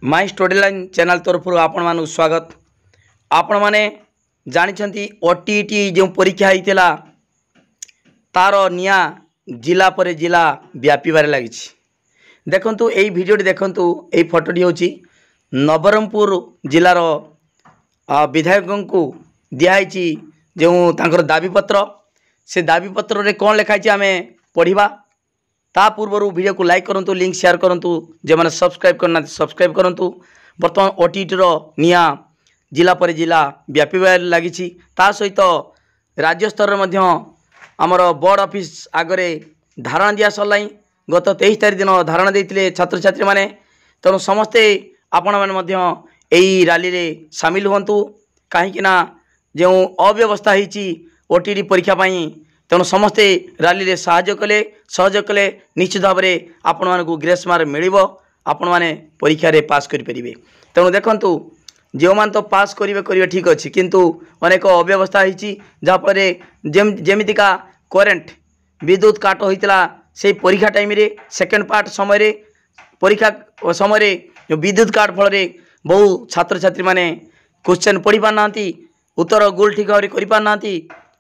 My study line channel तरफ आपण मानक स्वागत। आपण माने जानिछंती ओटीटी जो परीक्षा होता तार निया जिला पर जिला व्यापीबार लगी। देखंतु एई भिडियोटी देखंतु एई फोटोटी होची नवरंगपुर जिलार विधायकों को दिखाई जो तांकर दाबीपत्र से दाबीपत्र रे कौन लिखाई आम पढ़ा ता पूर्व वीडियो को लाइक करूँ, लिंक शेयर करूँ, जो मैंने सब्सक्राइब करना सब्सक्राइब करूँ। बर्तमान ओटीटी निया जिला पर जिला व्यापीबार लगी। सहित राज्य स्तर में आमर बोर्ड ऑफिस आगरे धारणा दिया सरला। गत 23 तारीख दिन धारणा देते छात्र छात्री मैंने। तेणु समस्ते आपण मैंने रैली रे सामिल हूँ कहीं जो अव्यवस्था होती ओटीटी परीक्षा पाई। तेणु समस्ते रैली रे सहयोग कले निश्चित भाव में आपण मानकु ग्रेस मार्क मिलिबो, आपण माने परीक्षा रे पास करि परिबे। तेणु देखंतु जो मान तो पास करिवे ठीक अच्छे, किंतु अनेक अव्यवस्था होती जहाँफल जेमितिका करेन्ट विद्युत काट होता से परीक्षा टाइम रे सेकेंड पार्ट समय परीक्षा समय जो विद्युत काट फल बहु छात्र छात्री माने क्वेश्चन पढ़ी पारना, उत्तर गोल ठीक भाव कर पारना,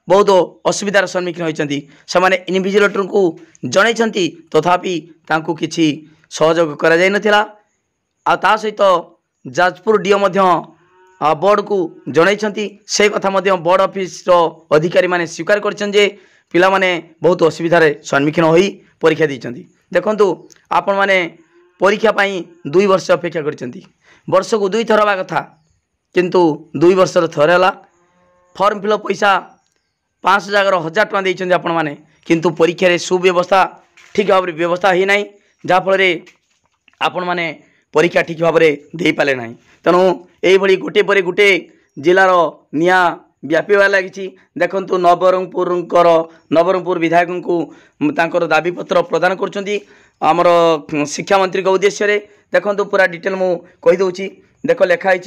बहुत असुविधार सम्मुखीन होती। से इनविजिलेटर को जनई तथापि तांको किछि सहयोग करा जाय नथिला। आ ता सहित जाजपुर डीओ बोर्ड को जनई से कथा बोर्ड ऑफिस अधिकारी माने स्वीकार करछन जे पिला माने बहुत असुविधार सम्मुखीन होई परीक्षा दी। देखंतु आपण माने परीक्षा पाई 2 वर्ष अपेक्षा करछंती। वर्ष को 2 थर हवा कथा, किंतु 2 वर्ष थरे हला। फॉर्म फिलअप पैसा 500 जगह 1000 टका देइछंती आपण माने, किंतु परीक्षा रे सुव्यवस्था ठीक भाव में व्यवस्था ही नहीं, जहाँफल आपण माने परीक्षा ठीक भाव में दे पाले नहीं। तेणु यही गोटे पर गोटे जिलार निया व्यापीबार लगी। देखंतु नवरंगपुर विधायकों को तांकर दाबीपत्र प्रदान करछंती आमर शिक्षा मंत्री के उद्देश्य रे। देखंतु पूरा डिटेल मु कहि दउची। देखो लिखाई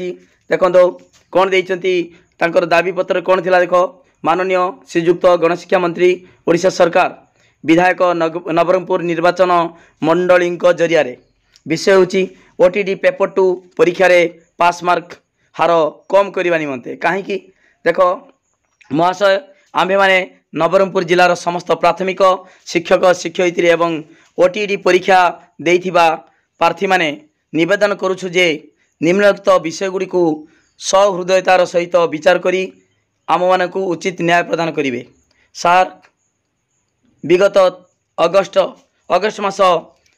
देखंतु कौन देइछंती तांकर दाबीपत्र कौन थिला। देखो माननीय श्रीयुक्त गणशिक्षा मंत्री ओडिशा सरकार विधायक नवरंगपुर निर्वाचन मंडली जरिया विषय होची ओटीटी पेपर 2 परीक्षा रे पास मार्क हार कम करने निमंते। कहीं देखो महाशय आम्भे माने नवरंगपुर जिलार समस्त प्राथमिक शिक्षक शिक्षयित्री एवं ओटीटी परीक्षा देइथिबा प्रार्थी माने निवेदन करूछु जे निम्नलिखित विषय गुड़ी को सहृदयतार सहित विचार करी आम मानक उचित न्याय प्रदान करेंगे। सार विगत अगस्ट मास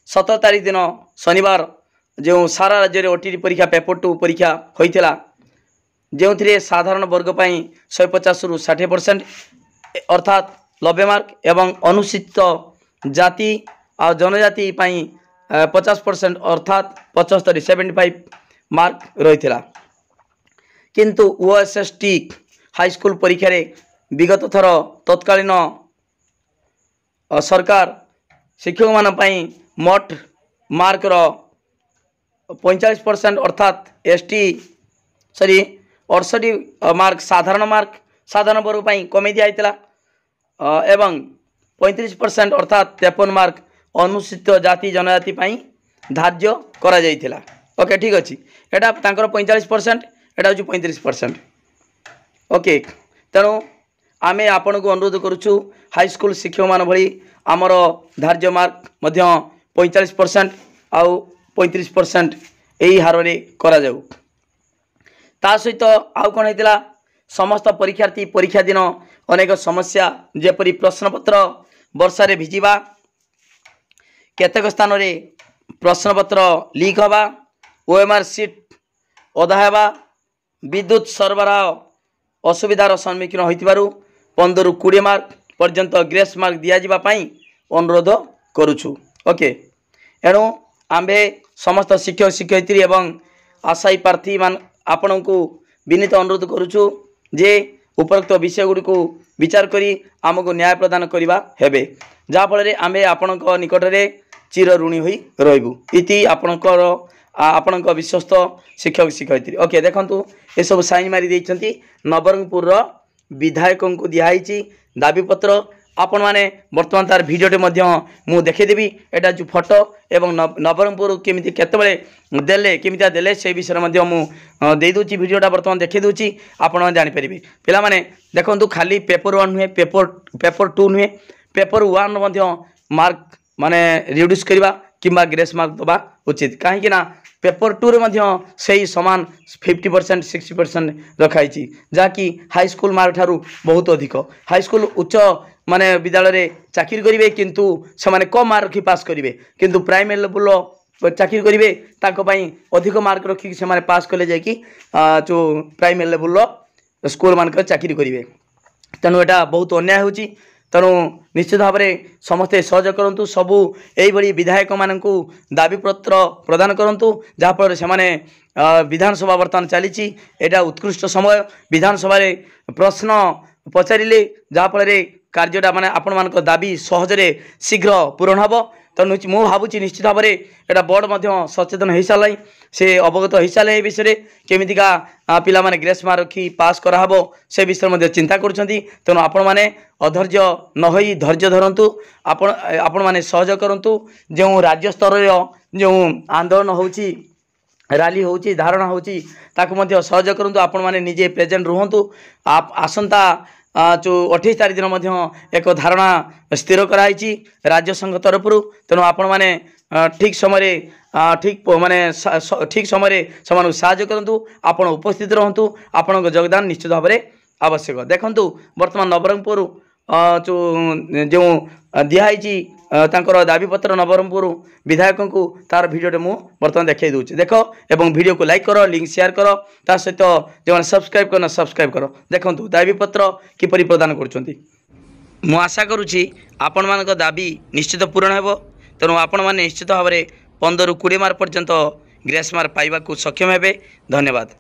17 तारीख दिन शनिवार जो सारा राज्य में ओटीटी परीक्षा पेपर 2 परीक्षा होता, जो साधारण वर्ग पाई 150 रु 60% अर्थात 90 मार्क एवं अनुसूचित जाति और जनजाति पाई 50% अर्थात 75 मार्क रही। किंतु ओएसएसटी हाईस्कूल परीक्षा रे विगत थर तत्कालीन सरकार शिक्षक मान पई मोट मार्क 45% अर्थात एसटी 68 मार्क साधारण वर्ग पई कमे दिया जाइतला एवं 35% अर्थात 53 मार्क अनुसूचित जाति जनजाति पई धार्य करा जाइतला। ओके ठीक अच्छी, एटा तांकर 45%, एटा होची 35%। ओके तेणु आमे आपण को अनुरोध करुचु हाईस्कूल शिक्षक मान भली आमर धार्य मार्क 45% आउ 35% यही हार में करा जाऊ। ता सहित आउ कौन होता समस्त परीक्षार्थी परीक्षा दिन अनेक समस्या जेपरी प्रश्नपत्र वर्षा रे भिजिबा, केतेक स्थान रे प्रश्नपत्र लीक हवा, ओएमआर सीट अधा हेबा, विद्युत सरबराह असुविधार सम्मुखीन होइतिबारु 15 रु 20 मार्क पर्यंत ग्रेस मार्क दिया जिबा पाई अनुरोध करुछु। ओके एणु आम्भे समस्त शिक्षक शिक्षयित्री एवं आशायी प्रार्थी मान आपण को विनीत अनुरोध करुछु जे उपरोक्त विषय गुड़ी को विचार करी आमको न्याय प्रदान करवा हेबे, जहाँफल आम्भे आपण निकट में चिर ऋणी होई रहबू इति आपण विश्वस्त शिक्षक शिक्षयित्री। ओके देखंतु ये सब साइन मारी देइछंती नवरंगपुर विधायकों को दिखाई दाबीपत्र आपण मैंने बर्तमान तार भिडियोटे मु देखीदेवी एटा जो फोटो एवं नवरंगपुर केमी केतबले देले केमिता देले से विषय मुझे दूची भिडियोटा बर्तमान देखी दूची आपण जानीपर पिला माने देखंतु खाली पेपर 1 नुहे पेपर 2 नुहे पेपर 1 मार्क माने रिड्यूस करवा किंबा ग्रेस मार्क दबा उचित कहीं पेपर 2 रे सही समान 50% 60% रखाई जहाँकि हाई स्कूल मार्क ठारू बहुत अधिक हाई स्कूल उच्च माने विद्यालय चाकरी करेंगे किंतु से माने कम मार्क रखी पास करेंगे किंतु प्राइमरी लेवल चाकरी करेंगे अधिक मार्क रखिक से माने पास कले जाकि जो प्राइमरी लेवल स्कूल मानक चाकरी करेंगे तेणु यहाँ बहुत अन्याय होची तेणु निश्चित भाव में समस्ते सहयोग करूँ सबू यही विधायक मान दाबीपत्र प्रदान करूँ जहाँफल से विधानसभा बर्तमान चली यहाँ उत्कृष्ट समय विधानसभा प्रश्न पचारे जहाँफल कार्यटा माने आपण मान दाबी सहजरे शीघ्र पूरण हम तेणु मु भावुची निश्चित भाव में यहाँ बोर्ड सचेतन हो सारा से अवगत हो सारे विषय केमितिका पिला माने ग्रेस मार्क रखी पास कराहब से विषय चिंता करुँच आपण मैंने अधैर्य न होई धैर्य धरतु आपण मैंने सहयोग करूँ जो राज्य स्तर जो आंदोलन होची रैली होची धारणा होची ताकू सहयोग करूँ आपण मैंने निजे प्रेजेंट रुहतु आसंता जो 28 तारीख दिन एक धारणा स्थिर कराई राज्य संघ तरफ तेणु आपण मैंने ठीक समय ठीक माने ठीक समय से साहाय्य करूँ आपण उपस्थित रहतु आपण योगदान निश्चित भाव में आवश्यक देखंतु वर्तमान नवरंगपुर जो दिहाई दाबीपत्र नवरंगपुर विधायक को तार भिडियोटे मु बर्तमान देखा दूसरी देख एवं भिडियो को लाइक कर लिंक शेयर कर ता सहित जो सब्सक्राइब करना सब्सक्राइब कर देखंतु दाबीपत्र किपरि प्रदान करुँच मु आशा करुँची आपण मानक दाबी निश्चित पूरण हेबो तेणु आपण माने निश्चित भाव में 15 ରୁ 20 मार्क पर्यंत ग्रेस मार्क पाइबा को सक्षम हेबे धन्यवाद।